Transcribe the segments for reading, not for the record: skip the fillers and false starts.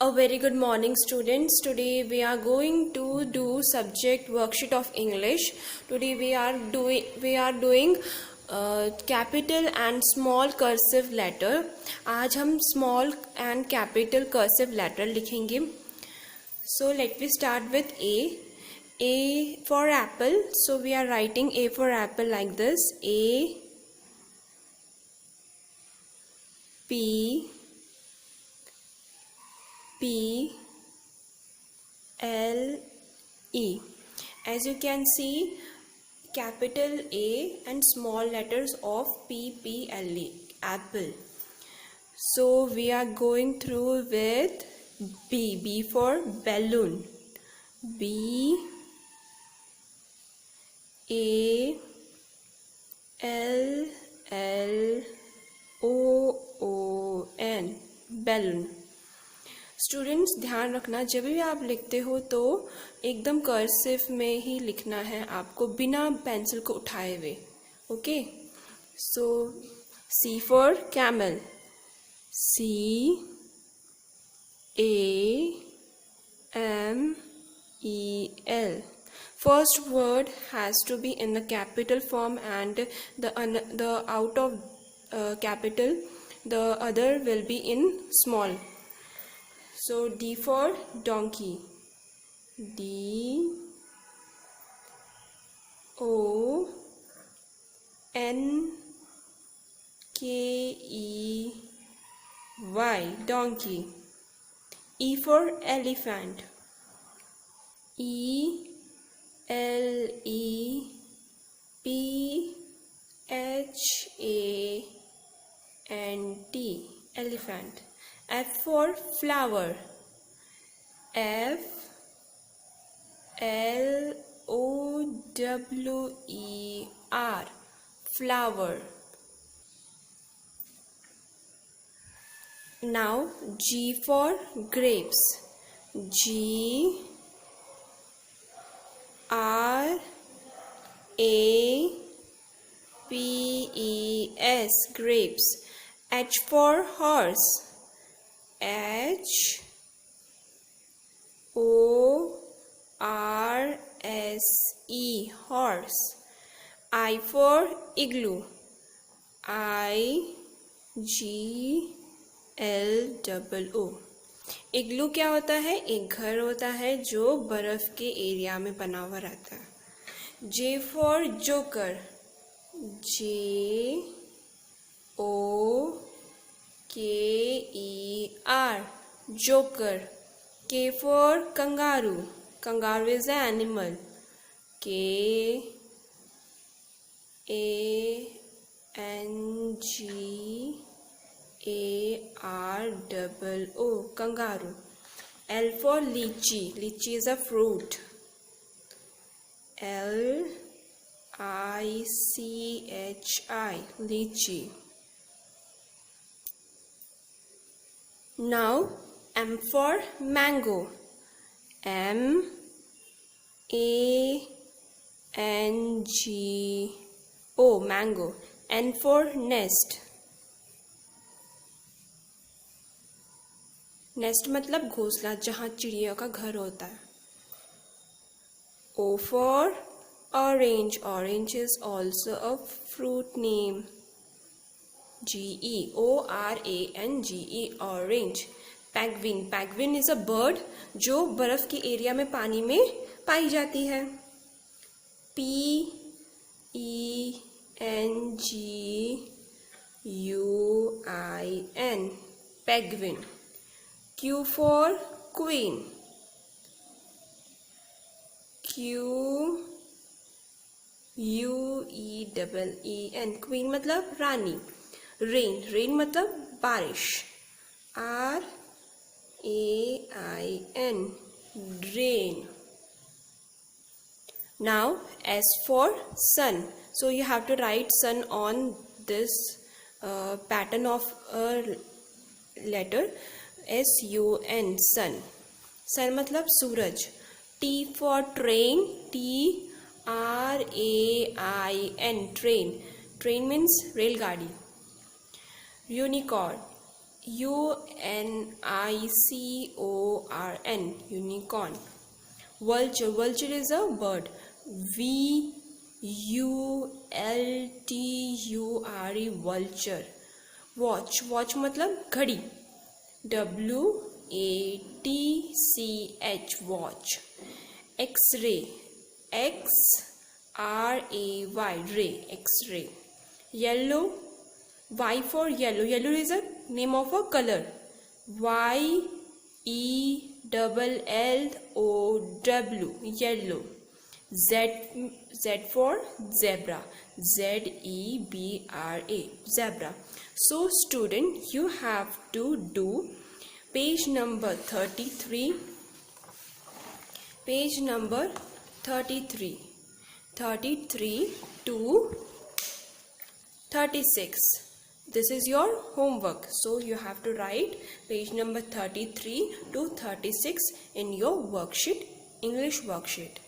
A very good morning, students. Today we are going to do subject worksheet of English. Today we are doing capital and small cursive letter. आज हम small and capital cursive letter लिखेंगे. So let me start with A. A for apple. So we are writing A for apple like this. A P P L E. As you can see, capital A and small letters of P P L E, apple. So we are going through with B. B for balloon. B A L L O O N, balloon. Students ध्यान रखना, जब भी आप लिखते हो तो एकदम cursive में ही लिखना है आपको, बिना पेंसिल को उठाए हुए. Okay, so C for camel. C A M E L. First word has to be in the capital form and the out of capital, the other will be in small. So D for donkey. D O N K E Y, donkey. E for elephant. E L E P H A N T, elephant. F for flower. F L O W E R, flower. Now G for grapes. G R A P E S, grapes. H for horse. H O R S E, horse. I for igloo. I G L O. इग्लू क्या होता है? एक घर होता है जो बर्फ के एरिया में बना हुआ रहता है. J for joker. J O K E R, joker. K for kangaroo. Kangaroo is an animal. K A N G A R O, kangaroo. L for lychee. Lychee is a fruit. L I C H I, lychee. Now M for mango. M A N G O, mango. N for nest. Nest मतलब घोंसला, जहाँ चिड़िया का घर होता है. O for orange. Orange is also a fruit name. G E O R A N G E, orange. Penguin. Penguin is a bird जो बर्फ के एरिया में पानी में पाई जाती है. P E N G U I N, penguin. Q for queen. Q U E E N, queen मतलब रानी. Rain. Rain मतलब बारिश. R A I N, rain. Now S for sun. So you have to write sun on this pattern of a letter. S-U-N, sun. Sun मतलब सूरज. T for train. T R A I N, train. Train means रेलगाड़ी. Unicorn. unicorn, unicorn. Vulture, vulture is a bird. vulture, vulture. Watch, watch मतलब घड़ी. watch, watch. X-ray, xray, ray, X-ray. Yellow, Y for yellow. Yellow is a name of a color. YELLOW, yellow. Z for zebra. ZEBRA, zebra. So student, you have to do page number 33. Page number 33. 33 to 36. This is your homework. So you have to write page number 33 to 36 in your worksheet, English worksheet.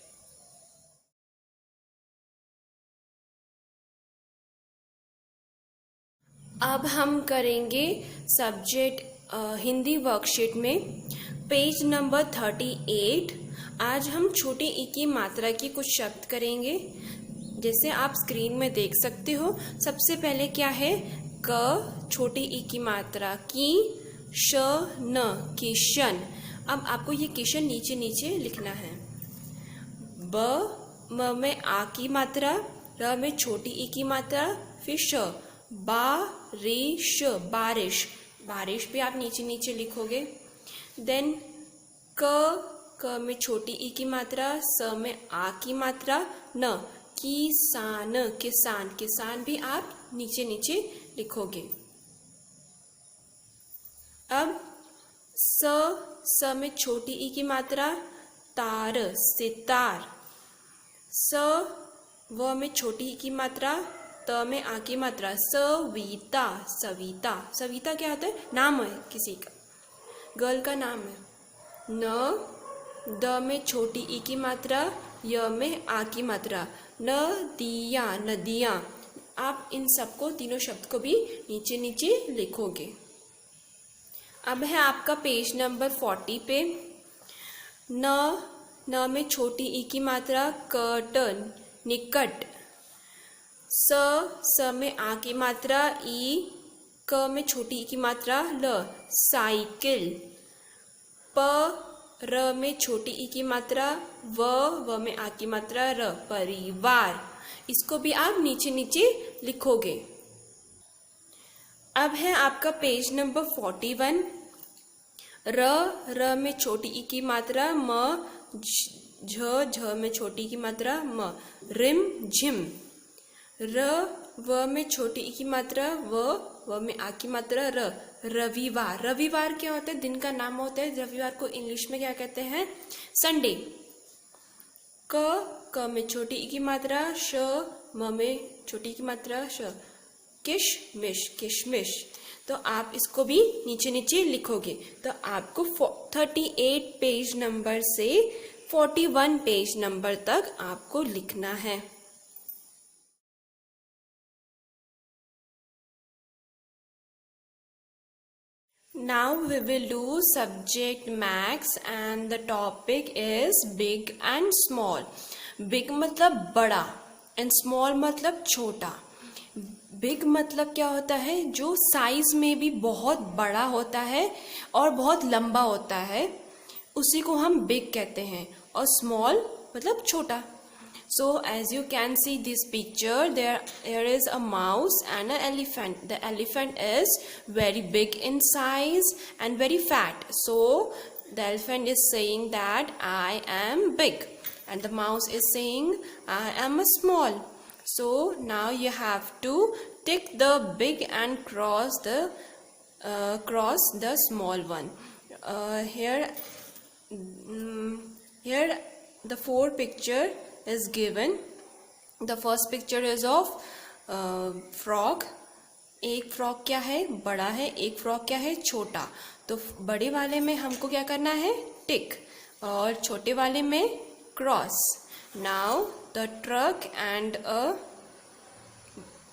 अब हम करेंगे subject Hindi worksheet में page number 38। आज हम छोटी ई की मात्रा की कुछ शब्द करेंगे। जैसे आप स्क्रीन में देख सकते हो, सबसे पहले क्या है, क छोटी ई की मात्रा, की, श, न, किशन। अब आपको ये किशन नीचे नीचे लिखना है। ब, म में आ की मात्रा, र में छोटी ई की मात्रा, फिर श, बारिश, बारिश, बारिश भी आप नीचे नीचे लिखोगे। देन क में छोटी ई की मात्रा, स में आ की मात्रा, न, किसान, किसान, किसान भी आप नीचे नीचे लिखोगे। अब स में छोटी ई की मात्रा, तार, सितार। स व में छोटी ई की मात्रा, त में आ की मात्रा, सविता, सविता। सविता क्या होता है, नाम है किसी का, गर्ल का नाम है। न, द में छोटी ई की मात्रा, य में आ की मात्रा, नदियाँ, नदियाँ। आप इन सबको, तीनों शब्द को भी नीचे नीचे लिखोगे। अब है आपका पेज नंबर 40 पे। न में छोटी ई की मात्रा, कट, निकट। स में आ की मात्रा, ई, क में छोटी ई की मात्रा, ल, साइकिल। र में छोटी ई की मात्रा, व में आ की मात्रा, र, परिवार। इसको भी आप नीचे नीचे लिखोगे। अब है आपका पेज नंबर 41। र में छोटी ई की मात्रा, म, झ में छोटी ई की मात्रा, म, रिम झिम। व में छोटी ई की मात्रा, व में आ की मात्रा, र, रविवार। रविवार क्या होता है, दिन का नाम होता है। रविवार को इंग्लिश में क्या कहते हैं, संडे। क में छोटी ई की मात्रा, श, म में छोटी ई की मात्रा, श, किशमिश, किशमिश। तो आप इसको भी नीचे नीचे लिखोगे। तो आपको 38 पेज नंबर से 41 पेज नंबर तक आपको लिखना है। Now we will do subject max and the topic is big and small. Big मतलब बड़ा and small मतलब छोटा। Big मतलब क्या होता है, जो साइज में भी बहुत बड़ा होता है और बहुत लंबा होता है, उसी को हम big कहते हैं। और small मतलब छोटा। So as you can see this picture, there is a mouse and an elephant. The elephant is very big in size and very fat. So the elephant is saying that I am big, and the mouse is saying I am small. So now you have to tick the big and cross the small one. Here the 4 picture is given. The first picture is of frog. एक frog क्या है, बड़ा है, एक frog क्या है, छोटा। तो बड़े वाले में हमको क्या करना है, टिक, और छोटे वाले में cross. Now the truck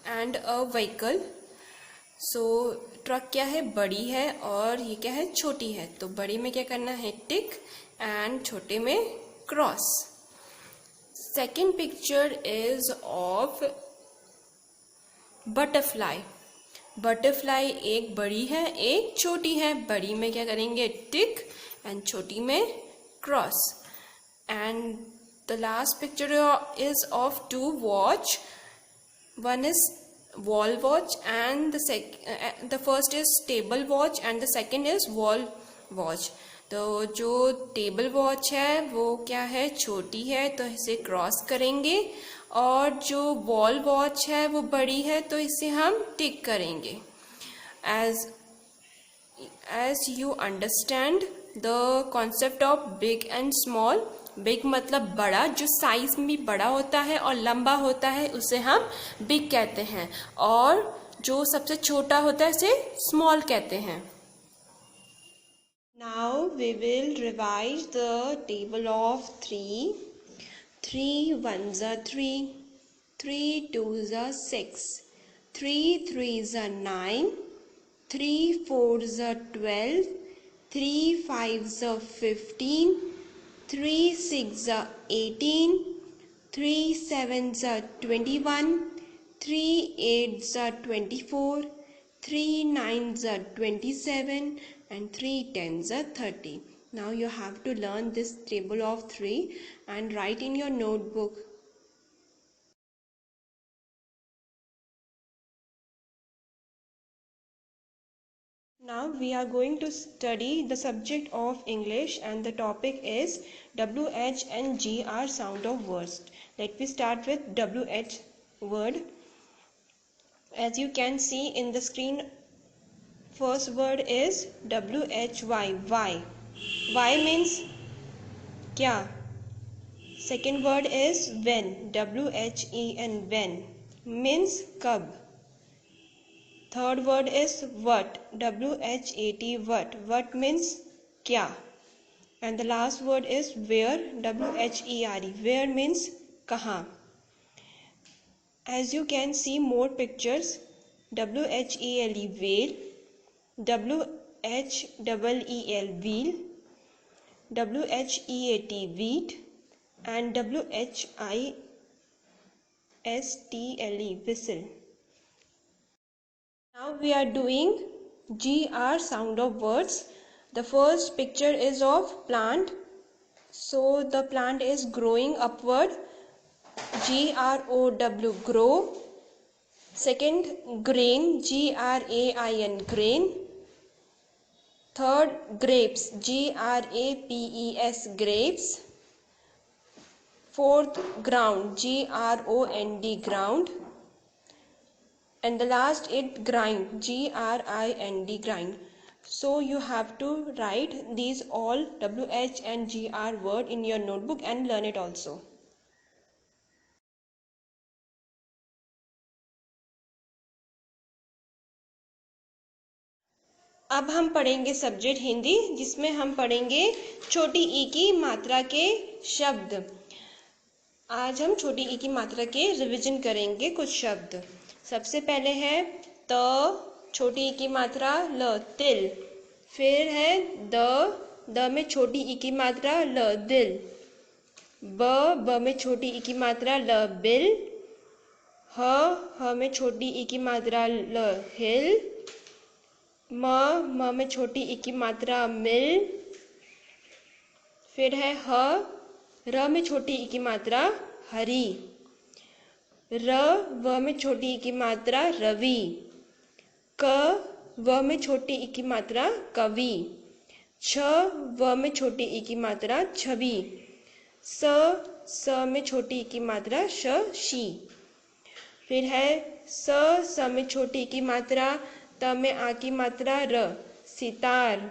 and a vehicle. So truck क्या है, बड़ी है, और ये क्या है, छोटी है। तो बड़ी में क्या करना है, टिक, एंड छोटे में cross. Second picture is of butterfly. Butterfly एक बड़ी है, एक छोटी है। बड़ी में क्या करेंगे, टिक, एंड छोटी में cross. And the last picture is of two watch. One is wall watch and the first is table watch and the second is wall watch. तो जो टेबल वॉच है वो क्या है, छोटी है, तो इसे क्रॉस करेंगे, और जो वॉल वॉच है वो बड़ी है, तो इसे हम टिक करेंगे। as you understand the concept of big and small, big मतलब बड़ा, जो साइज में बड़ा होता है और लंबा होता है उसे हम बिग कहते हैं, और जो सबसे छोटा होता है उसे स्मॉल कहते हैं। Now we will revise the table of 3 1s are 3, 3 2s are 6, 3 3s are 9, 3 4s are 12, 3 5s are 15, 3 6s are 18, 3 7s are 21, 3 8s are 24, 3 9s are 27, and 3 10s are 30. Now you have to learn this table of 3 and write in your notebook. Now we are going to study the subject of English, and the topic is WH and GR sound of words. Let me start with WH word. As you can see in the screen, first word is WHY. Why? Why means क्या? Second word is when. WHEN, when means कब. Third word is what. WHAT, what. What means क्या. And the last word is where. WHERE, where means कहाँ. As you can see more pictures, WHELE, whale, WHEEL, wheel, WHEAT, wheat, and WHISTLE, whistle. Now we are doing GR sound of words. The first picture is of plant. So the plant is growing upward. GROW, grow. Second, grain, GRAIN, grain. Third, grapes, GRAPES, grapes. Fourth, ground, GROUND, ground. And the last, it grind, GRIND, grind. So you have to write these all WH and GR word in your notebook and learn it also. अब हम पढ़ेंगे subject Hindi, जिसमें हम पढ़ेंगे छोटी ई की मात्रा के शब्द। आज हम छोटी ई की मात्रा के रिवीजन करेंगे कुछ शब्द। सबसे पहले है त, छोटी ई की मात्रा ल, तिल। फिर है द में छोटी ई की मात्रा ल, दिल। ब में छोटी ई की मात्रा ल, बिल। ह में छोटी ई की मात्रा ल, हिल। म में छोटी ई की मात्रा मिल। फिर है र में छोटी ई की मात्रा हरी। व में छोटी ई की मात्रा रवि। व में छोटी ई की मात्रा कवि। व में छोटी ई की मात्रा छवि। स में छोटी ई की मात्रा शी। फिर है स में छोटी ई की मात्रा, त में आ की मात्रा र, सितार।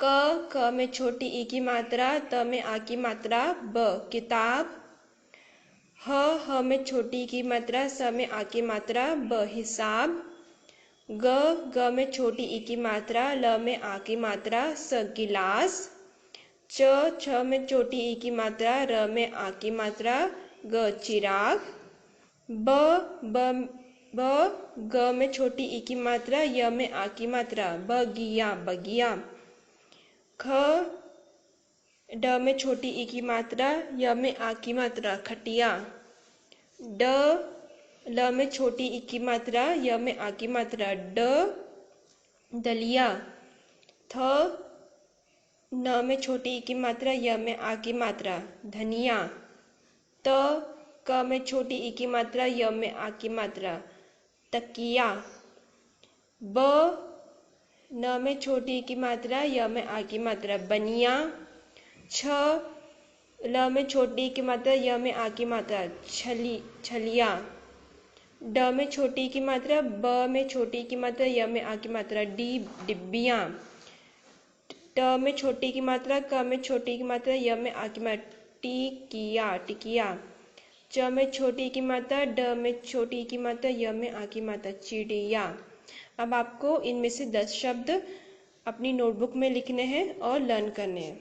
क में छोटी ई की मात्रा, त में आ की मात्रा ब, किताब। ह में छोटी की मात्रा, स में आ की मात्रा ब, हिसाब। ग में छोटी ई की मात्रा, ल में आ की मात्रा स, गिलास। छ में छोटी ई की मात्रा, र में आ की मात्रा ग, चिराग। ब ब, ग में छोटी ई की मात्रा, य में आ की मात्रा, बगिया बगिया। ख, ड में छोटी ई की मात्रा, य में आ की मात्रा, खटिया। ड, ल में छोटी ई की मात्रा, य में आ की मात्रा, ड, दलिया। थ, न में छोटी ई की मात्रा, य में आ की मात्रा, धनिया। त, क में छोटी ई की मात्रा, य में आ की मात्रा, तकिया। ब, न में छोटी ई की मात्रा, य में आ की मात्रा, बनिया। छ, ल में छोटी ई की मात्रा, य में आ की मात्रा, छलिया। ड में छोटी की मात्रा, ब में छोटी की मात्रा, य में आ की मात्रा, डिब्बियाँ। ट में छोटी की मात्रा, क में छोटी की मात्रा, य में आ की मात्रा, टिकिया। च में छोटी की मात्रा, ड में छोटी की मात्रा, य में आ की मात्रा, चिड़िया। अब आपको इनमें से 10 शब्द अपनी नोटबुक में लिखने हैं और लर्न करने हैं।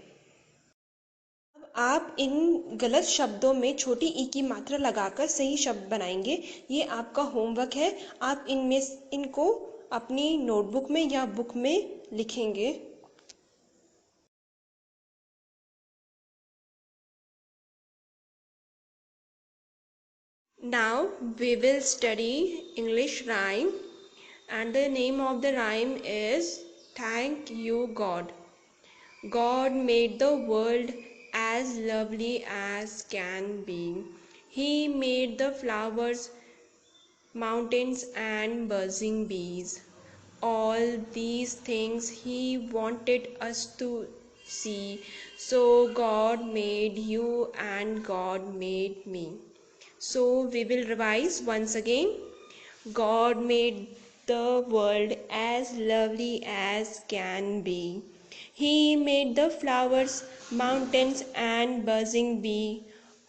अब आप इन गलत शब्दों में छोटी ई की मात्रा लगाकर सही शब्द बनाएंगे। ये आपका होमवर्क है। आप इनको अपनी नोटबुक में या बुक में लिखेंगे। Now we will study English rhyme, and the name of the rhyme is Thank You God. God made the world as lovely as can be. He made the flowers, mountains and buzzing bees. All these things He wanted us to see. So God made you and God made me. So we will revise once again. God made the world as lovely as can be. He made the flowers, mountains and buzzing bee.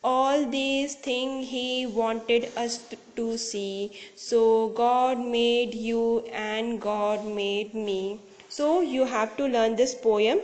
All these things He wanted us to see. So God made you and God made me. So you have to learn this poem.